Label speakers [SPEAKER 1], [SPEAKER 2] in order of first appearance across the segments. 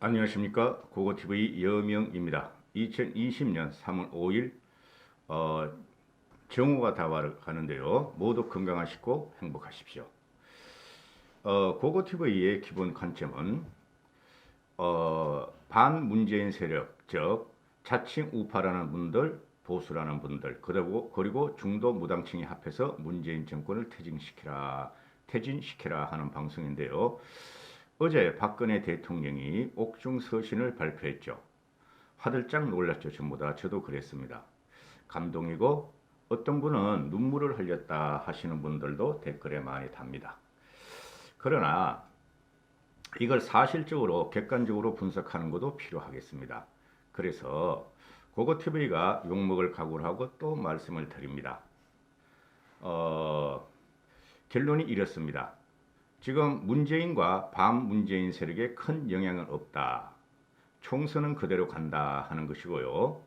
[SPEAKER 1] 안녕하십니까. 고고TV 여명입니다. 2020년 3월 5일 정오가 다가가는데요. 모두 건강하시고 행복하십시오. 고고TV의 기본 관점은 반문재인 세력, 즉 자칭 우파라는 분들, 보수라는 분들, 그리고 중도 무당층이 합해서 문재인 정권을 퇴진시켜라 하는 방송인데요. 어제 박근혜 대통령이 옥중 서신을 발표했죠. 화들짝 놀랐죠. 전부 다. 저도 그랬습니다. 감동이고 어떤 분은 눈물을 흘렸다 하시는 분들도 댓글에 많이 답니다. 그러나 이걸 사실적으로 객관적으로 분석하는 것도 필요하겠습니다. 그래서 고고TV가 욕먹을 각오를 하고 또 말씀을 드립니다. 결론이 이렇습니다. 지금 문재인과 반문재인 세력에 큰 영향은 없다. 총선은 그대로 간다 하는 것이고요.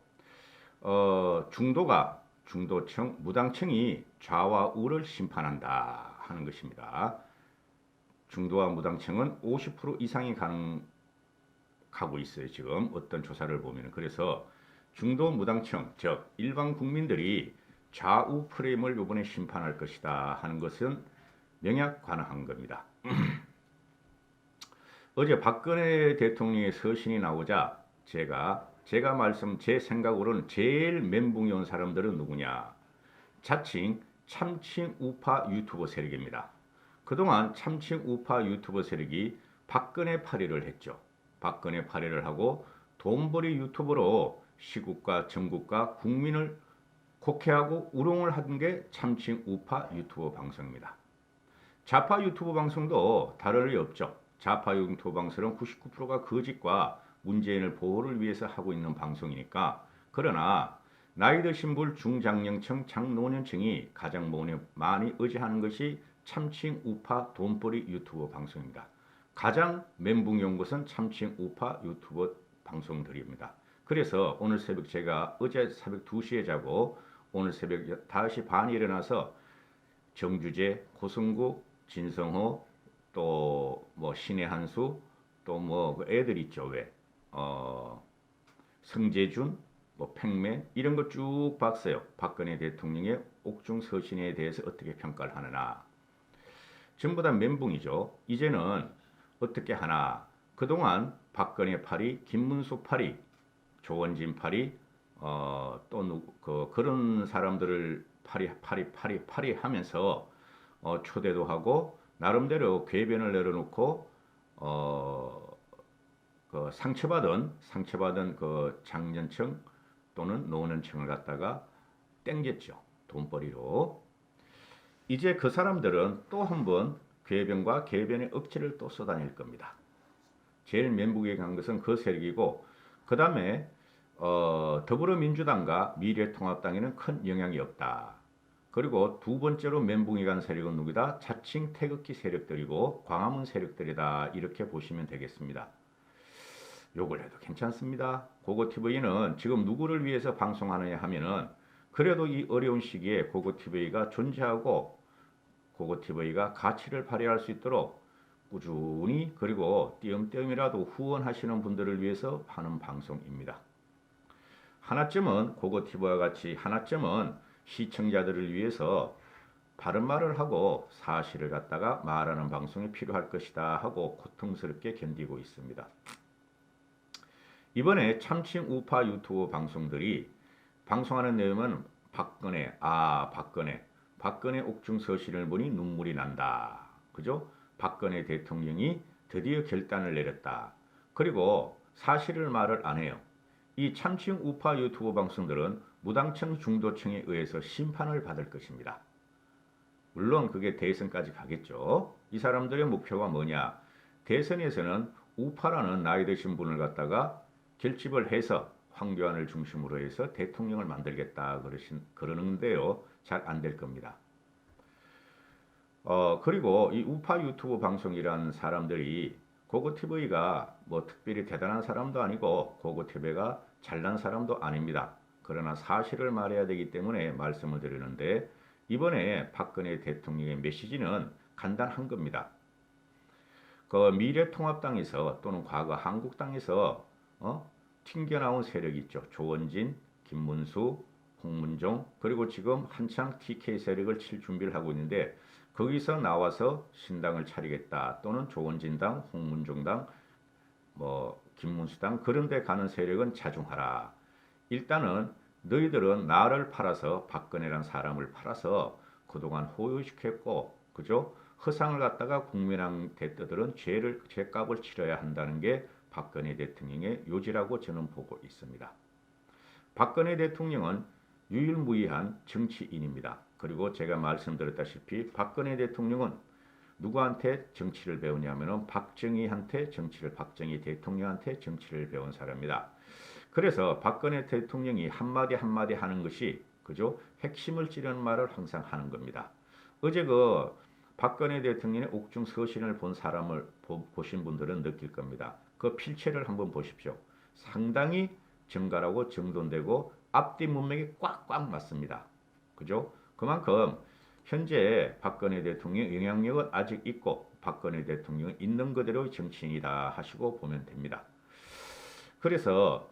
[SPEAKER 1] 중도층, 무당층이 좌와 우를 심판한다 하는 것입니다. 중도와 무당층은 50% 이상이 가고 있어요. 지금 어떤 조사를 보면. 그래서 중도 무당층, 즉 일반 국민들이 좌우 프레임을 이번에 심판할 것이다 하는 것은 명약 관화한 겁니다. 어제 박근혜 대통령의 서신이 나오자 제 생각으로는 제일 멘붕이 온 사람들은 누구냐? 자칭 참칭 우파 유튜버 세력입니다. 그동안 참칭 우파 유튜버 세력이 박근혜 파리를 했죠. 박근혜 파리를 하고 돈벌이 유튜버로 시국과 전국과 국민을 곡해하고 우롱을 한 게 참칭 우파 유튜버 방송입니다. 좌파 유튜브 방송도 다를 리 없죠. 좌파 유튜브 방송은 99%가 거짓과 문재인을 보호를 위해서 하고 있는 방송이니까. 그러나 나이 드신 분 중장년층, 장노년층이 가장 많이 의지하는 것이 참칭 우파 돈벌이 유튜브 방송입니다. 가장 멘붕이 온 것은 참칭 우파 유튜버 방송들입니다. 그래서 오늘 새벽 제가 어제 새벽 2시에 자고 오늘 새벽 5시 반에 일어나서 정주재, 고성국, 진성호, 또 뭐 신의 한수, 또 뭐 애들 있죠. 왜 성재준, 뭐 팽매 이런 거 쭉 봤어요. 박근혜 대통령의 옥중 서신에 대해서 어떻게 평가를 하느냐. 전부 다 멘붕이죠. 이제는 어떻게 하나. 그동안 박근혜 파리, 김문수 파리, 조원진 파리, 그런 사람들을 파리 하면서 초대도 하고 나름대로 궤변을 내려놓고 상처받은 그 장년층 또는 노년층을 갖다가 땡겼죠. 돈벌이로. 이제 그 사람들은 또 한번 궤변과 궤변의 억지를 또 쏟아낼 겁니다. 제일 멘붕에 간 것은 그 세력이고, 그 다음에 더불어민주당과 미래통합당에는 큰 영향이 없다. 그리고 두 번째로 멘붕이 간 세력은 누구다? 자칭 태극기 세력들이고 광화문 세력들이다. 이렇게 보시면 되겠습니다. 욕을 해도 괜찮습니다. 고고TV는 지금 누구를 위해서 방송하느냐 하면은 그래도 이 어려운 시기에 고고TV가 존재하고 고고TV가 가치를 발휘할 수 있도록 꾸준히 그리고 띄엄띄엄이라도 후원하시는 분들을 위해서 하는 방송입니다. 하나쯤은 고고TV와 같이 하나쯤은 시청자들을 위해서 바른 말을 하고 사실을 갖다가 말하는 방송이 필요할 것이다 하고 고통스럽게 견디고 있습니다. 이번에 참칭 우파 유튜브 방송들이 방송하는 내용은 박근혜 옥중 서신을 보니 눈물이 난다. 그죠? 박근혜 대통령이 드디어 결단을 내렸다. 그리고 사실을 말을 안 해요. 이 참칭 우파 유튜브 방송들은 무당층 중도층에 의해서 심판을 받을 것입니다. 물론 그게 대선까지 가겠죠. 이 사람들의 목표가 뭐냐? 대선에서는 우파라는 나이 드신 분을 갖다가 결집을 해서 황교안을 중심으로 해서 대통령을 만들겠다 그러는데요. 잘 안 될 겁니다. 그리고 이 우파 유튜브 방송이라는 사람들이 고고TV가 뭐 특별히 대단한 사람도 아니고 고고TV가 잘난 사람도 아닙니다. 그러나 사실을 말해야 되기 때문에 말씀을 드리는데 이번에 박근혜 대통령의 메시지는 간단한 겁니다. 그 미래통합당에서 또는 과거 한국당에서 튕겨나온 세력이 있죠. 조원진, 김문수, 홍문종 그리고 지금 한창 TK 세력을 칠 준비를 하고 있는데 거기서 나와서 신당을 차리겠다 또는 조원진당, 홍문종당, 뭐 김문수당 그런 데 가는 세력은 자중하라. 일단은 너희들은 나를 팔아서 박근혜란 사람을 팔아서 그동안 호요시켰고 그죠? 허상을 갖다가 국민한테 떠들은 죄값을 치러야 한다는 게 박근혜 대통령의 요지라고 저는 보고 있습니다. 박근혜 대통령은 유일무이한 정치인입니다. 그리고 제가 말씀드렸다시피 박근혜 대통령은 누구한테 정치를 배우냐면은 박정희한테 정치를 박정희 대통령한테 정치를 배운 사람입니다. 그래서 박근혜 대통령이 한마디 한마디 하는 것이 그죠? 핵심을 찌르는 말을 항상 하는 겁니다. 어제 그 박근혜 대통령의 옥중 서신을 본 사람을 보신 분들은 느낄 겁니다. 그 필체를 한번 보십시오. 상당히 정갈하고 정돈되고 앞뒤 문맥이 꽉꽉 맞습니다. 그죠? 그만큼 현재 박근혜 대통령의 영향력은 아직 있고 박근혜 대통령은 있는 그대로의 정치인이다 하시고 보면 됩니다. 그래서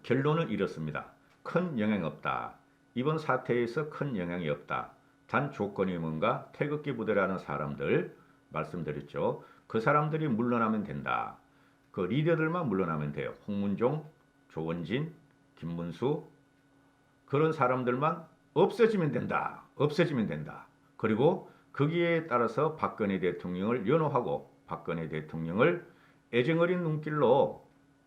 [SPEAKER 1] 결론은 이렇습니다. 큰 영향 없다. 이번 사태에서 큰 영향이 없다. 단 조건이 뭔가 태극기 부대라는 사람들 말씀드렸죠. 그 사람들이 물러나면 된다. 그 리더들만 물러나면 돼요. 홍문종, 조원진, 김문수 그런 사람들만 없어지면 된다. 없어지면 된다. 그리고 거기에 따라서 박근혜 대통령을 연호하고 박근혜 대통령을 애정어린 눈길로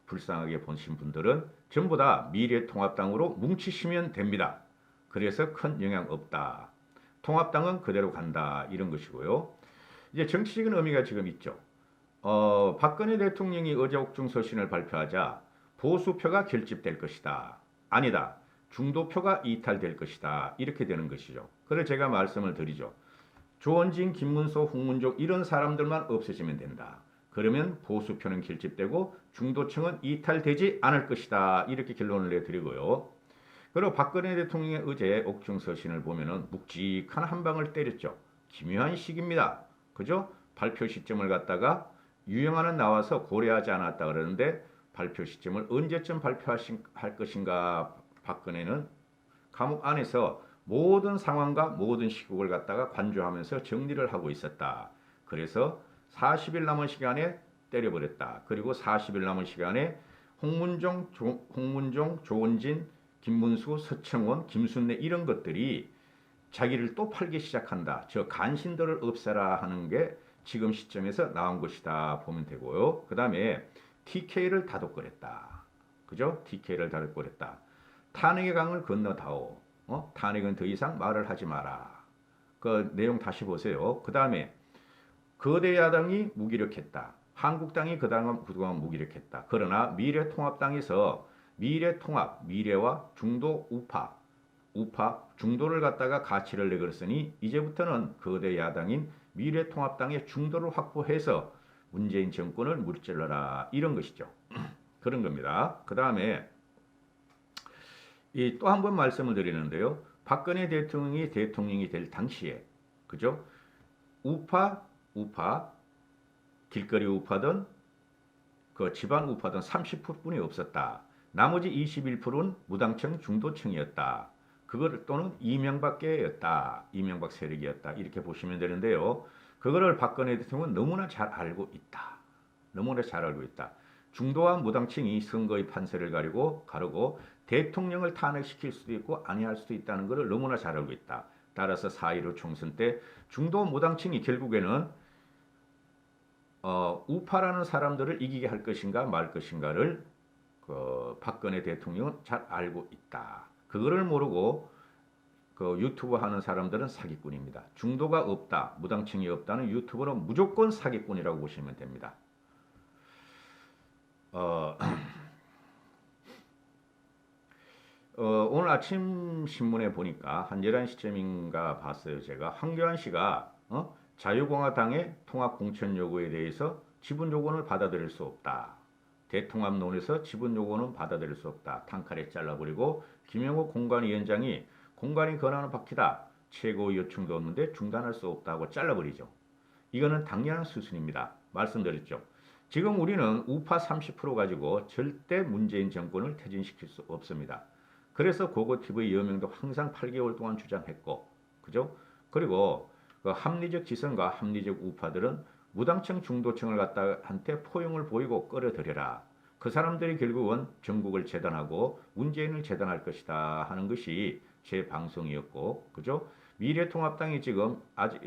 [SPEAKER 1] 불쌍하게 보신 분들은 전부 다 미래통합당으로 뭉치시면 됩니다. 그래서 큰 영향 없다. 통합당은 그대로 간다. 이런 것이고요. 이제 정치적인 의미가 지금 있죠. 박근혜 대통령이 어제 옥중서신을 발표하자 보수표가 결집될 것이다. 아니다. 중도표가 이탈될 것이다. 이렇게 되는 것이죠. 그래서 제가 말씀을 드리죠. 조원진, 김문수, 홍문종 이런 사람들만 없어지면 된다. 그러면 보수표는 결집되고 중도층은 이탈되지 않을 것이다. 이렇게 결론을 내드리고요. 그리고 박근혜 대통령의 어제 옥중서신을 보면은 묵직한 한 방을 때렸죠. 기묘한 시기입니다. 그죠? 발표 시점을 갖다가 유영아는 나와서 고려하지 않았다 그러는데 발표 시점을 언제쯤 발표할 것인가 박근혜는 감옥 안에서 모든 상황과 모든 시국을 갖다가 관조하면서 정리를 하고 있었다. 그래서 40일 남은 시간에 때려버렸다. 그리고 40일 남은 시간에 홍문종, 조원진, 김문수, 서청원, 김순례 이런 것들이 자기를 또 팔기 시작한다. 저 간신들을 없애라 하는 게 지금 시점에서 나온 것이다 보면 되고요. 그 다음에 TK를 다독거렸다. 그죠? TK를 다독거렸다. 탄핵의 강을 건너다오. 탄핵은 더 이상 말을 하지 마라. 그 내용 다시 보세요. 그 다음에 거대 야당이 무기력했다. 한국당이 그동안 무기력했다. 그러나 미래통합당에서 미래통합, 미래와 중도 우파, 중도를 갖다가 가치를 내걸었으니 이제부터는 거대 야당인 미래통합당의 중도를 확보해서 문재인 정권을 무찌르라 이런 것이죠. 그런 겁니다. 그 다음에 또 한 번 말씀을 드리는데요. 박근혜 대통령이 대통령이 될 당시에 그죠? 우파, 길거리 우파든 그 지방 우파든 30%뿐이 없었다. 나머지 21%는 무당층 중도층이었다. 그거를 또는 이명박계였다. 이명박 세력이었다. 이렇게 보시면 되는데요. 그거를 박근혜 대통령은 너무나 잘 알고 있다. 너무나 잘 알고 있다. 중도와 무당층이 선거의 판세를 가르고 대통령을 탄핵시킬 수도 있고 아니할 수도 있다는 것을 너무나 잘 알고 있다. 따라서 4.15 총선 때 중도 무당층이 결국에는 우파라는 사람들을 이기게 할 것인가 말 것인가를 박근혜 대통령은 잘 알고 있다. 그거를 모르고 유튜브 하는 사람들은 사기꾼입니다. 중도가 없다, 무당층이 없다는 유튜브는 무조건 사기꾼이라고 보시면 됩니다. 오늘 아침 신문에 보니까 한 11시쯤인가 봤어요. 제가 황교안 씨가 자유공화당의 통합 공천 요구에 대해서 지분 요구는 받아들일 수 없다. 대통합론에서 지분 요구는 받아들일 수 없다. 단칼에 잘라버리고 김영호 공관위 권한은 바뀌다. 최고의 요청도 없는데 중단할 수 없다고 잘라버리죠. 이거는 당연한 수순입니다. 말씀드렸죠. 지금 우리는 우파 30% 가지고 절대 문재인 정권을 퇴진시킬 수 없습니다. 그래서 고고TV 여명도 항상 8개월 동안 주장했고, 그죠? 그리고 그 합리적 지성과 합리적 우파들은 무당층 중도층을 갖다 한테 포용을 보이고 끌어들여라. 그 사람들이 결국은 전국을 재단하고 문재인을 재단할 것이다 하는 것이 제 방송이었고, 그죠? 미래통합당이 지금 아직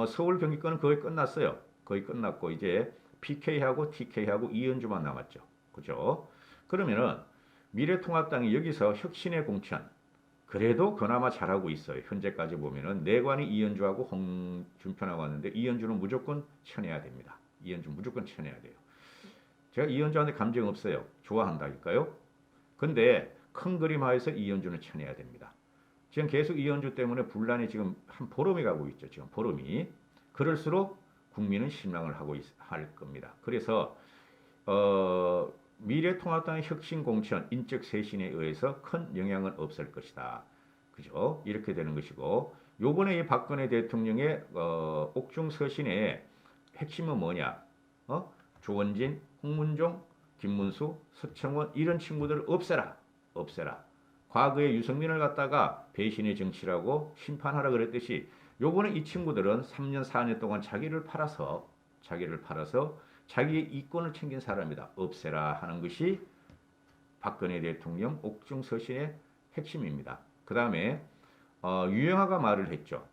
[SPEAKER 1] 서울 경기권은 거의 끝났어요. 거의 끝났고 이제 PK하고 TK하고 이현주만 남았죠. 그죠? 그러면은 미래통합당이 여기서 혁신의 공천 그래도 그나마 잘하고 있어요. 현재까지 보면은 내관이 이현주하고 홍준표라고 하는데 이현주는 무조건 쳐내야 됩니다. 이현주 무조건 쳐내야 돼요. 제가 이현주한테 감정 없어요. 좋아한다니까요. 근데 큰 그림 하에서 이현주는 쳐내야 됩니다. 지금 계속 이현주 때문에 분란이 지금 한 보름이 가고 있죠. 지금 보름이. 그럴수록 국민은 실망을 할 겁니다. 그래서 미래통합당의 혁신 공천, 인적 쇄신에 의해서 큰 영향은 없을 것이다. 그죠? 이렇게 되는 것이고 요번에 이 박근혜 대통령의 옥중 서신의 핵심은 뭐냐? 조원진, 홍문종, 김문수, 서청원 이런 친구들을 없애라. 없애라. 과거에 유승민을 갖다가 배신의 정치라고 심판하라 그랬듯이 요번에 이 친구들은 3년 4년 동안 자기를 팔아서 자기의 이권을 챙긴 사람이다. 없애라 하는 것이 박근혜 대통령 옥중 서신의 핵심입니다. 그 다음에 유영하가 말을 했죠.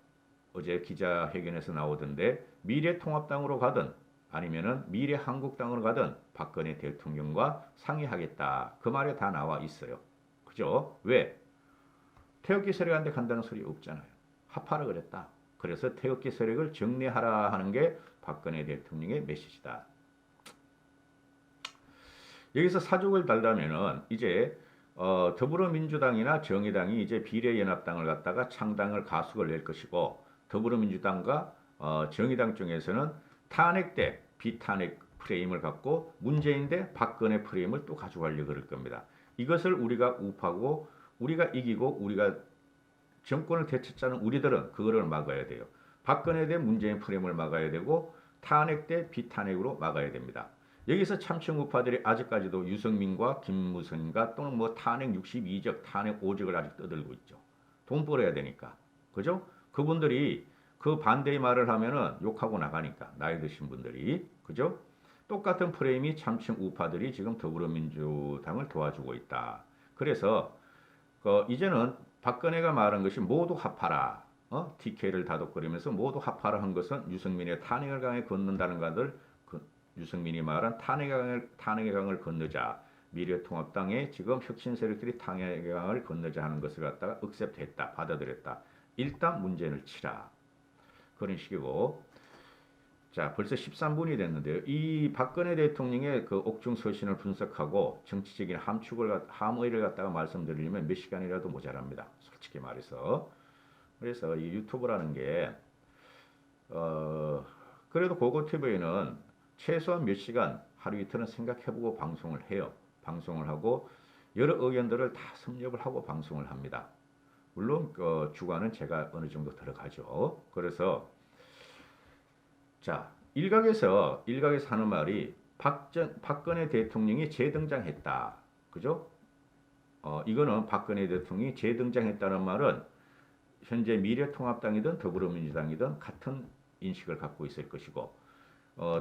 [SPEAKER 1] 어제 기자회견에서 나오던데 미래통합당으로 가든 아니면은 미래한국당으로 가든 박근혜 대통령과 상의하겠다. 그 말에 다 나와 있어요. 그죠? 왜? 태극기 세력한테 간다는 소리 없잖아요. 합하라 그랬다. 그래서 태극기 세력을 정리하라 하는 게 박근혜 대통령의 메시지다. 여기서 사족을 달다면은 이제 더불어민주당이나 정의당이 이제 비례연합당을 갖다가 창당을 가속을 낼 것이고 더불어민주당과 정의당 쪽에서는 탄핵 때 비탄핵 프레임을 갖고 문재인 대 박근혜 프레임을 또 가져가려고 그럴 겁니다. 이것을 우리가 우파고 우리가 이기고 우리가 정권을 되찾자는 우리들은 그거를 막아야 돼요. 박근혜 대 문재인 프레임을 막아야 되고 탄핵 대 비탄핵으로 막아야 됩니다. 여기서 참칭 우파들이 아직까지도 유승민과 김무성과 또는 뭐 탄핵 62적, 탄핵 5적을 아직 떠들고 있죠. 돈 벌어야 되니까. 그죠? 그분들이 그 반대의 말을 하면은 욕하고 나가니까. 나이 드신 분들이. 그죠? 똑같은 프레임이 참칭 우파들이 지금 더불어민주당을 도와주고 있다. 그래서 이제는 박근혜가 말한 것이 모두 합하라. TK를 다독거리면서 모두 합하라 한 것은 유승민의 탄핵을 강에 걷는다는 것을 유승민이 말한 탄핵의 강을 건너자. 미래통합당의 지금 혁신 세력들이 탄핵의 강을 건너자 하는 것을 갖다가 억셉트했다. 받아들였다. 일단 문재인을 치라. 그런 식이고. 자, 벌써 13분이 됐는데요. 이 박근혜 대통령의 그 옥중 서신을 분석하고 정치적인 함의를 갖다가 말씀드리려면 몇 시간이라도 모자랍니다. 솔직히 말해서. 그래서 이 유튜브라는 게 그래도 고고TV는 최소한 몇 시간 하루 이틀은 생각해보고 방송을 해요. 방송을 하고 여러 의견들을 다 섭렵을 하고 방송을 합니다. 물론 주관은 제가 어느 정도 들어가죠. 그래서 자, 일각에서 하는 말이 박근혜 대통령이 재등장했다. 그죠? 이거는 박근혜 대통령이 재등장했다는 말은 현재 미래통합당이든 더불어민주당이든 같은 인식을 갖고 있을 것이고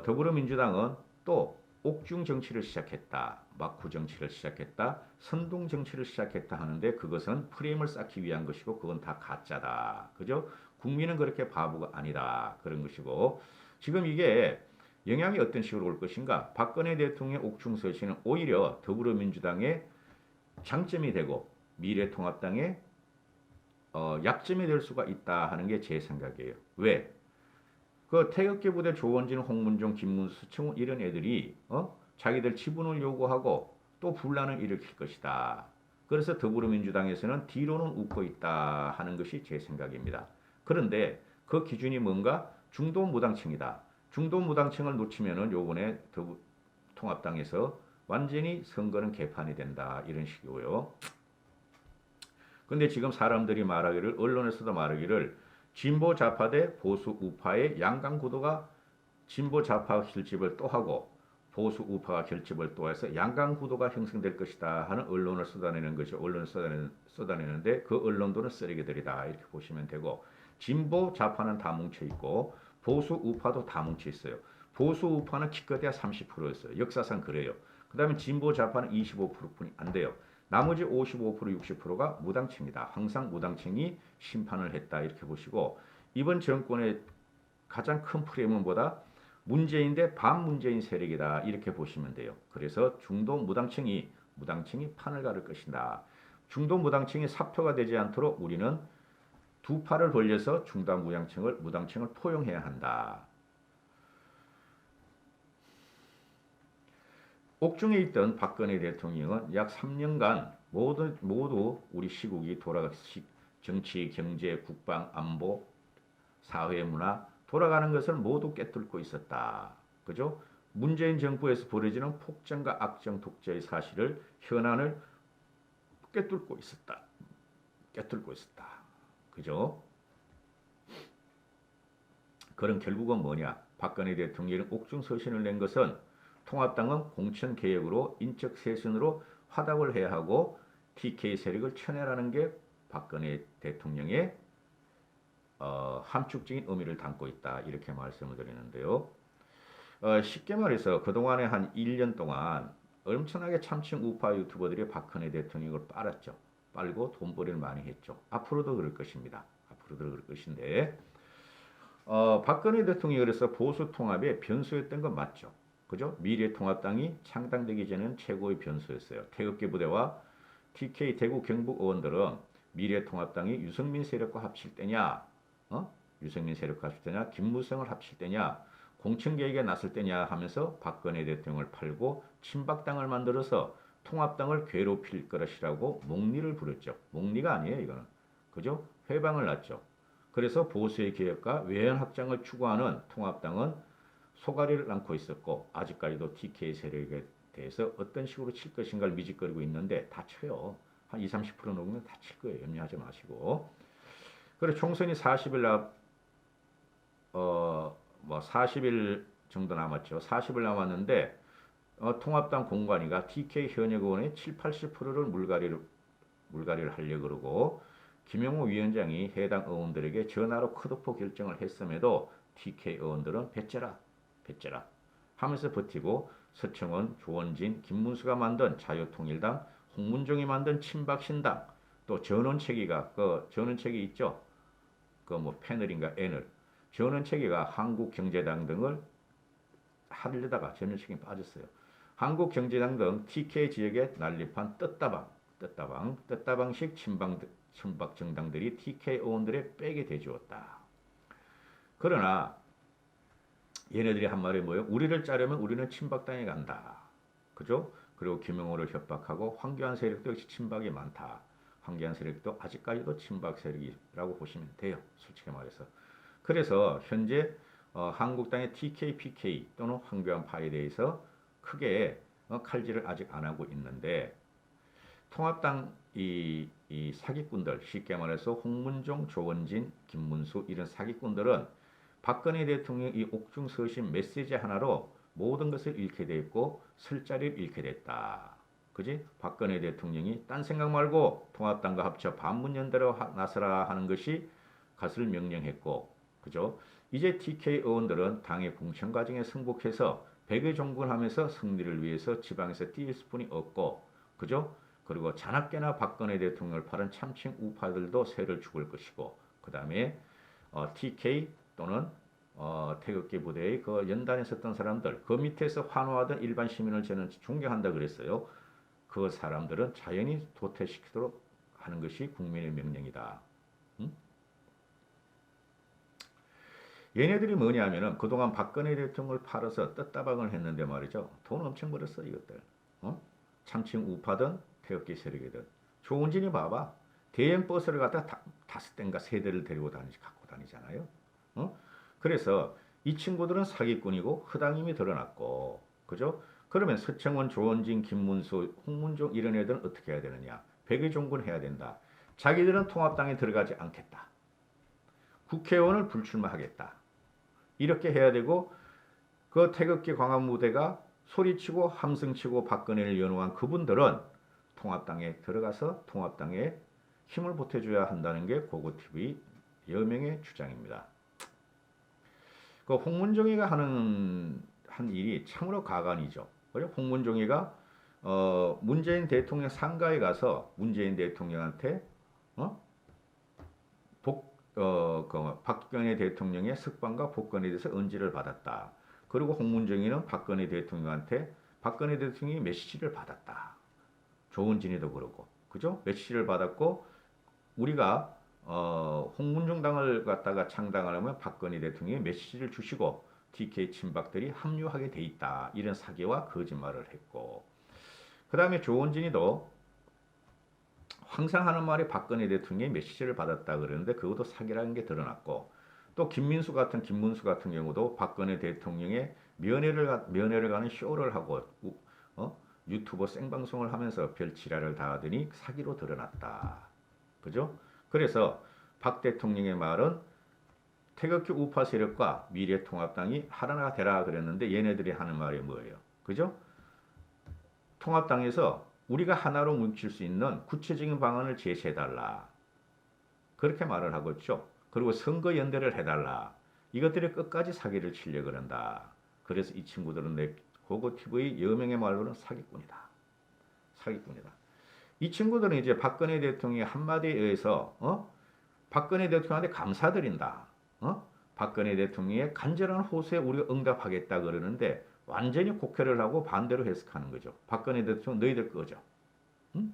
[SPEAKER 1] 더불어민주당은 또 옥중 정치를 시작했다. 막구 정치를 시작했다. 선동 정치를 시작했다 하는데 그것은 프레임을 쌓기 위한 것이고 그건 다 가짜다. 그죠? 국민은 그렇게 바보가 아니다. 그런 것이고 지금 이게 영향이 어떤 식으로 올 것인가? 박근혜 대통령 옥중 서신은 오히려 더불어민주당의 장점이 되고 미래통합당의 약점이 될 수가 있다 하는 게 제 생각이에요. 왜? 그 태극기 부대 조원진, 홍문종, 김문수, 서청원 이런 애들이 자기들 지분을 요구하고 또 분란을 일으킬 것이다. 그래서 더불어민주당에서는 뒤로는 웃고 있다 하는 것이 제 생각입니다. 그런데 그 기준이 뭔가? 중도 무당층이다. 중도 무당층을 놓치면은 요번에 통합당에서 완전히 선거는 개판이 된다. 이런 식이고요. 근데 지금 사람들이 말하기를 언론에서도 말하기를 진보 좌파 대 보수 우파의 양강 구도가 진보 좌파가 결집을 또 하고 보수 우파가 결집을 또 해서 양강 구도가 형성될 것이다 하는 언론을 쏟아내는 것이 언론을 쏟아내는데 그 언론들은 쓰레기들이다 이렇게 보시면 되고 진보 좌파는 다 뭉쳐 있고 보수 우파도 다 뭉쳐 있어요. 보수 우파는 기껏해야 30%였어요. 역사상 그래요. 그 다음에 진보 좌파는 25%뿐이 안 돼요. 나머지 55% 60%가 무당층이다. 항상 무당층이 심판을 했다 이렇게 보시고 이번 정권의 가장 큰 프레임은 뭐다? 문재인 대 반문재인 세력이다 이렇게 보시면 돼요. 그래서 중도 무당층이 판을 가를 것이다. 중도 무당층이 사표가 되지 않도록 우리는 두 팔을 벌려서 중도 무당층을 포용해야 한다. 옥중에 있던 박근혜 대통령은 약 3년간 모두 우리 시국이 정치, 경제, 국방, 안보, 사회, 문화 돌아가는 것을 모두 꿰뚫고 있었다. 그죠? 문재인 정부에서 벌어지는 폭정과 악정 독재의 사실을 현안을 꿰뚫고 있었다. 그죠? 그런 결국은 뭐냐? 박근혜 대통령이 옥중 서신을 낸 것은 통합당은 공천개혁으로 인적쇄신으로 화답을 해야 하고 TK 세력을 쳐내라는 게 박근혜 대통령의 함축적인 의미를 담고 있다. 이렇게 말씀을 드리는데요. 쉽게 말해서 그동안에 한 1년 동안 엄청나게 참칭 우파 유튜버들이 박근혜 대통령을 빨았죠. 빨고 돈벌이를 많이 했죠. 앞으로도 그럴 것입니다. 앞으로도 그럴 것인데 박근혜 대통령이 그래서 보수 통합의 변수였던 건 맞죠. 그죠? 미래통합당이 창당되기 전에는 최고의 변수였어요. 태극기 부대와 TK 대구 경북 의원들은 미래통합당이 유승민 세력과 합칠 때냐, 유승민 세력과 합칠 때냐, 김무성을 합칠 때냐, 공천개혁에 나설 때냐 하면서 박근혜 대통령을 팔고 친박당을 만들어서 통합당을 괴롭힐 것이라고 목리를 부렸죠. 목리가 아니에요, 이거는. 그죠? 회방을 놨죠. 그래서 보수의 개혁과 외연 확장을 추구하는 통합당은 소가리를 안고 있었고 아직까지도 TK 세력에 대해서 어떤 식으로 칠 것인가를 미직거리고 있는데 다 쳐요. 한 20, 30% 넘으면 다 칠 거예요. 염려하지 마시고. 그리고 총선이 40일 40일 정도 남았죠. 40일 남았는데 통합당 공관위가 TK 현역 의원의 7, 80%를 물갈이를 하려고 그러고 김영호 위원장이 해당 의원들에게 전화로 컷오프 결정을 했음에도 TK 의원들은 배째라 하면서 버티고 서청원, 조원진, 김문수가 만든 자유통일당, 홍문종이 만든 친박신당, 또 전원체계가 전원체계 있죠? 패널인가 애널 전원체계가 한국경제당 등을 하려다가 전원체계에 빠졌어요. 한국경제당 등 TK 지역에 난립한 뜻다방식 친박 정당들이 TK 의원들의 백에 대주었다. 그러나 얘네들이 한 말이 뭐예요? 우리를 자르면 우리는 친박당에 간다. 그죠? 그리고 김영호를 협박하고 황교안 세력도 역시 친박이 많다. 황교안 세력도 아직까지도 친박 세력이라고 보시면 돼요. 솔직히 말해서. 그래서 현재 한국당의 TK, PK 또는 황교안파에 대해서 크게 칼질을 아직 안 하고 있는데 통합당 이 사기꾼들 쉽게 말해서 홍문종, 조원진, 김문수 이런 사기꾼들은 박근혜 대통령 이 옥중 서신 메시지 하나로 모든 것을 잃게 됐고 설 자리를 잃게 됐다. 그지? 박근혜 대통령이 딴 생각 말고 통합당과 합쳐 반문연대로 나서라 하는 것이 것을 명령했고, 그죠? 이제 TK 의원들은 당의 공천 과정에 승복해서 백의 종군하면서 승리를 위해서 지방에서 뛸 수뿐이 없고, 그죠? 그리고 자나깨나 박근혜 대통령을 팔은 참칭 우파들도 세를 죽을 것이고, 그 다음에 TK 또는 태극기 부대의 그 연단에 섰던 사람들, 그 밑에서 환호하던 일반 시민을 저는 존경한다 그랬어요. 그 사람들은 자연히 도태시키도록 하는 것이 국민의 명령이다. 응? 얘네들이 뭐냐면은 그동안 박근혜 대통령을 팔아서 떴다방을 했는데 말이죠. 돈 엄청 벌었어 이것들. 참칭 우파든 태극기 세력이든. 조은진이 봐봐. 대형 버스를 갖다 5대인가 3대를 데리고 갖고 다니잖아요. 그래서 이 친구들은 사기꾼이고 허당임이 드러났고, 그죠? 그러면 서청원, 조원진, 김문수, 홍문종 이런 애들은 어떻게 해야 되느냐? 백의종군 해야 된다. 자기들은 통합당에 들어가지 않겠다. 국회의원을 불출마하겠다. 이렇게 해야 되고 그 태극기 광화 무대가 소리치고 함성치고 박근혜를 연호한 그분들은 통합당에 들어가서 통합당에 힘을 보태줘야 한다는 게 고고TV 여명의 주장입니다. 그 홍문종이가 한 일이 참으로 가관이죠. 그리고 홍문종이가 문재인 대통령 상가에 가서 문재인 대통령한테 박근혜 대통령의 석방과 복권에 대해서 언지를 받았다. 그리고 홍문종이는 박근혜 대통령한테 박근혜 대통령이 메시지를 받았다. 조은진이도 그러고, 그죠? 메시지를 받았고 우리가 홍문종 당을 갖다가 창당하려면 박근혜 대통령이 메시지를 주시고 TK 친박들이 합류하게 돼 있다. 이런 사기와 거짓말을 했고, 그 다음에 조원진이도 항상 하는 말이 박근혜 대통령이 메시지를 받았다 그러는데 그것도 사기라는 게 드러났고, 또 김문수 같은 경우도 박근혜 대통령의 면회를 가는 쇼를 하고 유튜버 생방송을 하면서 별 지랄을 다 하더니 사기로 드러났다. 그죠? 그래서 박 대통령의 말은 태극기 우파 세력과 미래통합당이 하나가 되라 그랬는데 얘네들이 하는 말이 뭐예요? 그죠? 통합당에서 우리가 하나로 뭉칠 수 있는 구체적인 방안을 제시해달라. 그렇게 말을 하고 있죠. 그리고 선거연대를 해달라. 이것들이 끝까지 사기를 치려고 그런다. 그래서 이 친구들은 내 고고TV 여명의 말로는 사기꾼이다. 사기꾼이다. 이 친구들은 이제 박근혜 대통령의 한마디에 의해서 박근혜 대통령한테 감사드린다. 박근혜 대통령의 간절한 호소에 우리가 응답하겠다 그러는데 완전히 곡해를 하고 반대로 해석하는 거죠. 박근혜 대통령 너희들 꺼져. 응?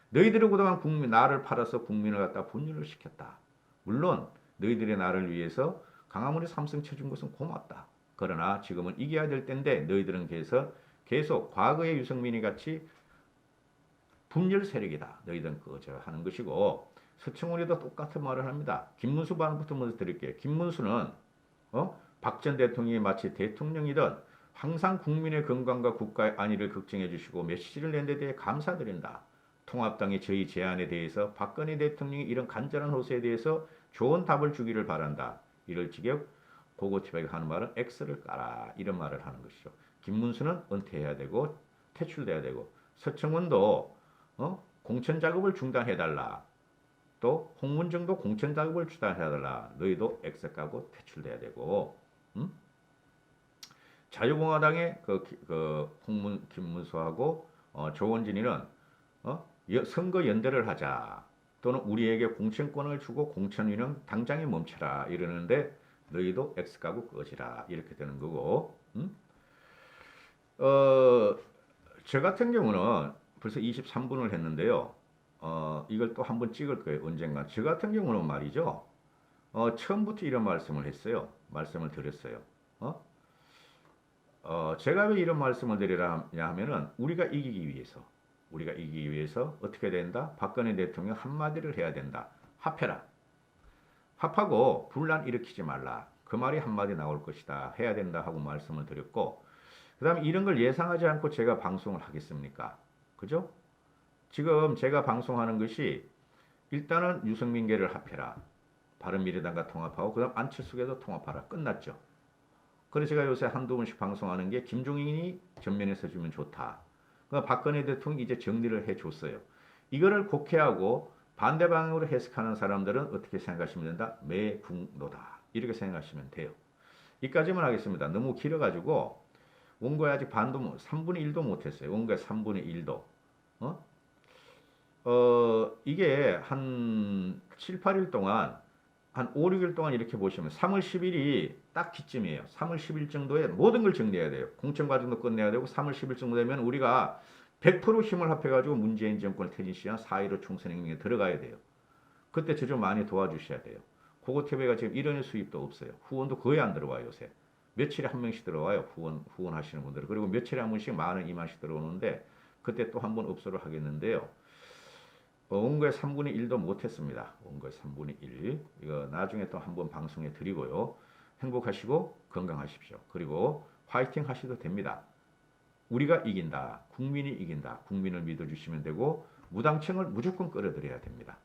[SPEAKER 1] 너희들이 그동안 나를 팔아서 국민을 갖다 분열을 시켰다. 물론 너희들의 나를 위해서 강화문에 삼성 쳐준 것은 고맙다. 그러나 지금은 이겨야 될 때인데 너희들은 계속 과거의 유승민이 같이 분열 세력이다. 너희들은 꺼져 하는 것이고, 서청원이도 똑같은 말을 합니다. 김문수 발언부터 먼저 드릴게요. 김문수는 박 전 대통령이 마치 대통령이든 항상 국민의 건강과 국가의 안위를 걱정해 주시고 메시지를 낸 데 대해 감사드린다. 통합당이 저희 제안에 대해서 박근혜 대통령이 이런 간절한 호소에 대해서 좋은 답을 주기를 바란다. 이럴 지경 고고TV가 하는 말은 X를 까라. 이런 말을 하는 것이죠. 김문수는 은퇴해야 되고 퇴출돼야 되고, 서청원도 공천 작업을 중단해달라. 또 홍문정도 공천 작업을 중단해달라. 너희도 X 까고 퇴출돼야 되고, 자유공화당의 김문수하고 조원진이는 선거 연대를 하자. 또는 우리에게 공천권을 주고 공천위는 당장에 멈춰라 이러는데 너희도 X 까고 꺼지라 이렇게 되는 거고, 저 같은 경우는 벌써 23분을 했는데요. 이걸 또 한번 찍을 거예요. 언젠가. 저 같은 경우는 말이죠. 처음부터 이런 말씀을 했어요. 말씀을 드렸어요. 제가 왜 이런 말씀을 드리냐 하면은 우리가 이기기 위해서 어떻게 된다? 박근혜 대통령 한마디를 해야 된다. 합해라. 합하고 분란 일으키지 말라. 그 말이 한마디 나올 것이다. 해야 된다 하고 말씀을 드렸고, 그 다음에 이런 걸 예상하지 않고 제가 방송을 하겠습니까? 그죠? 지금 제가 방송하는 것이 일단은 유승민계를 합해라. 바른미래당과 통합하고 그 다음 안철수계도 통합하라. 끝났죠. 그래서 제가 요새 한두 번씩 방송하는 게 김종인이 전면에 서주면 좋다. 박근혜 대통령이 이제 정리를 해줬어요. 이거를 곡해하고 반대 방향으로 해석하는 사람들은 어떻게 생각하시면 된다? 매국노다. 이렇게 생각하시면 돼요. 이까지만 하겠습니다. 너무 길어가지고 원고에 아직 3분의 1도 못했어요. 원고에 3분의 1도. 이게 한 7, 8일 동안 한 5, 6일 동안 이렇게 보시면 3월 10일이 딱 기점이에요. 3월 10일 정도에 모든 걸 정리해야 돼요. 공천 과정도 끝내야 되고 3월 10일 정도 되면 우리가 100% 힘을 합해가지고 문재인 정권을 퇴진시한 4.15 총선행정에 들어가야 돼요. 그때 저 좀 많이 도와주셔야 돼요. 고고TV가 지금 1원의 수입도 없어요. 후원도 거의 안 들어와요. 요새. 며칠에 한 명씩 들어와요. 후원하시는 분들. 그리고 며칠에 한 번씩 10,000원, 20,000원씩 들어오는데 그때 또 한 번 업소를 하겠는데요. 원고의 3분의 1도 못했습니다. 원고의 3분의 1. 이거 나중에 또 한번 방송해 드리고요. 행복하시고 건강하십시오. 그리고 화이팅 하셔도 됩니다. 우리가 이긴다. 국민이 이긴다. 국민을 믿어주시면 되고 무당층을 무조건 끌어들여야 됩니다.